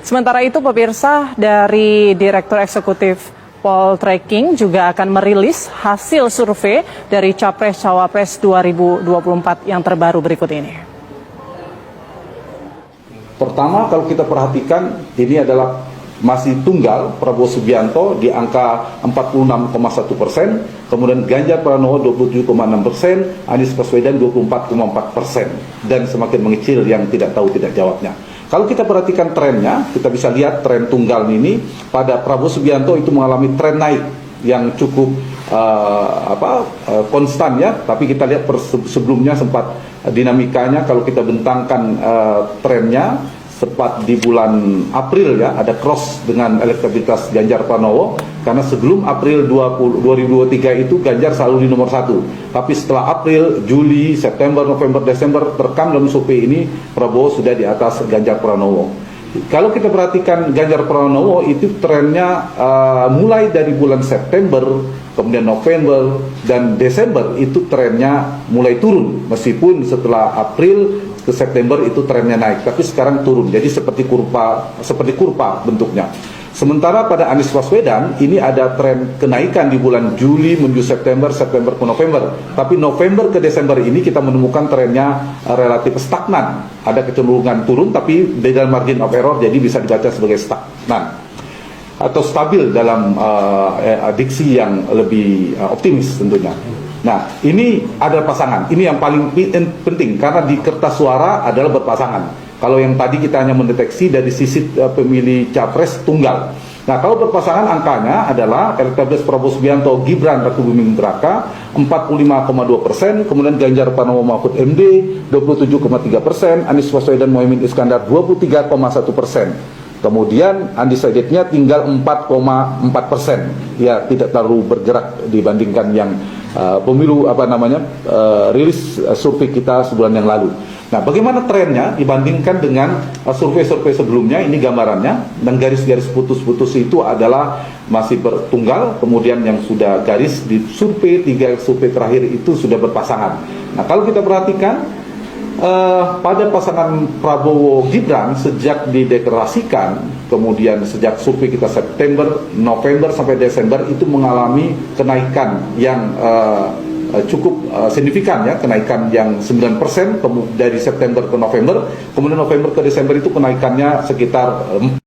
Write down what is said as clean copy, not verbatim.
Sementara itu, pemirsa, dari Direktur Eksekutif Poltreking juga akan merilis hasil survei dari Capres-Cawapres 2024 yang terbaru berikut ini. Pertama, kalau kita perhatikan, ini adalah masih tunggal Prabowo Subianto di angka 46,1%, kemudian Ganjar Pranowo 27,6%, Anies Baswedan 24,4%, dan semakin mengecil yang tidak tahu tidak jawabnya. Kalau kita perhatikan trennya, kita bisa lihat tren tunggal ini pada Prabowo Subianto itu mengalami tren naik yang cukup konstan ya, tapi kita lihat sebelumnya sempat dinamikanya kalau kita bentangkan trennya sempat di bulan April ya ada cross dengan elektabilitas Ganjar Pranowo, karena sebelum April 2023 itu Ganjar selalu di nomor 1, tapi setelah April, Juli, September, November, Desember terekam dalam survei ini Prabowo sudah di atas Ganjar Pranowo. Kalau kita perhatikan Ganjar Pranowo itu trennya mulai dari bulan September, kemudian November dan Desember itu trennya mulai turun, meskipun setelah April ke September itu trennya naik, tapi sekarang turun. Jadi seperti kurva bentuknya. Sementara pada Anies Baswedan ini ada tren kenaikan di bulan Juli menuju September, September ke November. Tapi November ke Desember ini kita menemukan trennya relatif stagnan. Ada kecenderungan turun tapi dalam margin of error, jadi bisa dibaca sebagai stagnan atau stabil dalam diksi yang lebih optimis tentunya. Nah, ini adalah pasangan. Ini yang paling penting karena di kertas suara adalah berpasangan. Kalau yang tadi kita hanya mendeteksi dari sisi pemilih capres tunggal. Nah, kalau berpasangan angkanya adalah elektabilitas Prabowo Subianto, Gibran Rakebuming Raka 45,2%, kemudian Ganjar Pranowo Mahfud MD 27,3%, Anies Baswedan Mohaimin Iskandar 23,1%. Kemudian undecided-nya tinggal 4,4%. Ya, tidak terlalu bergerak dibandingkan yang pemilu rilis survei kita sebulan yang lalu. Nah, bagaimana trennya dibandingkan dengan survei-survei sebelumnya? Ini gambarannya, dan garis-garis putus-putus itu adalah masih bertunggal, kemudian yang sudah garis di survei 3 survei terakhir itu sudah berpasangan. Nah, kalau kita perhatikan pada pasangan Prabowo Gibran sejak dideklarasikan, kemudian sejak survei kita September, November sampai Desember itu mengalami kenaikan yang cukup signifikan ya, kenaikan yang 9% dari September ke November, kemudian November ke Desember itu kenaikannya sekitar